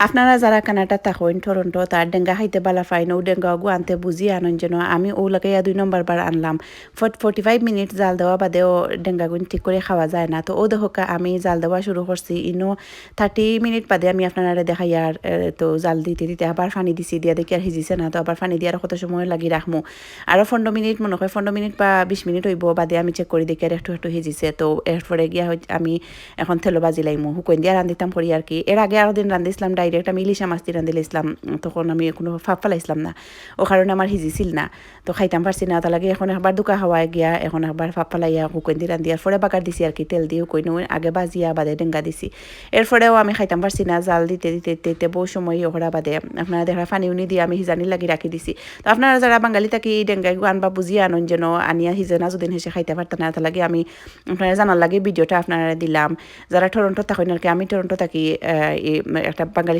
আপনারা যারা কানাডা থাকেন টরন্টো তার ডেঙ্গা খাইতে বালা ফাইন ও ডেঙ্গা গু আনতে বুঝি আনন যেন আমি ও লাগাইয়া 2 নম্বর বার আনলাম 45 মিনিট জাল দেওয়া বাদেও ডেঙ্গা গুণ ঠিক করে খাওয়া যায় না তো ও দেখা আমি জাল দেওয়া শুরু করছি ইনো 30 মিনিট বাদে আমি আপনারা দেখাই আর তো জাল দিতে দিতে আবার পানি দিছি দিয়া দেখি আর হিজিছে না তো আবার পানি দিয়ে আর কত সময় লাগি রাখমু আরও 15 মিনিট মনে হয় 15 মিনিট বা 20 মিনিট হইব বাদে আমি চেক করে দেখি আর একটু একটু হিজিছে তো এরপরে গিয়া আমি এখন তেলো বাজি লাইমু হুকইন দিয়া রান্ধিতাম করি আর কি এর আগে আরও দিন রান্ধিছিলাম ডাইরেক্ট আমি ইলিশা মাছ দিয়ে রান্ধিলাম তখন আমি কোনো ফাঁপ ফেলাইছিলাম না ও কারণে আমার হিজিছিল না তো খাইতাম পারছি না তার লাগে এখন একবার দুকা হাওয়ায় গিয়া এখন একবার ফাঁপ ফেলাইয়া হুকইন দিয়ে রান্ধিয়ার পরে বাগার দিছি আর কি তেল দিয়ে হুকইন আগে বাজিয়া বাদে ডেঙ্গা দিছি এরপরেও আমি খাইতাম পারছি না জাল দিতে দিতে দিতে বহু সময় ওরা বাদে আপনারা দেখা পানি উনি দিয়ে আমি হিজানি লাগি রাখি দিছি তো আপনারা যারা বাঙালি থাকি ডেঙ্গাই আনবা বুঝিয়ে আনন যেন আনিয়া হিজেনা যদি হেসে খাইতে পারতাম না তার লাগে আমি আপনারা জানার লাগে ভিডিওটা আপনারা দিলাম যারা টরন্টো থাকেন আর কি আমি টরন্টো থাকি একটা বাঙালি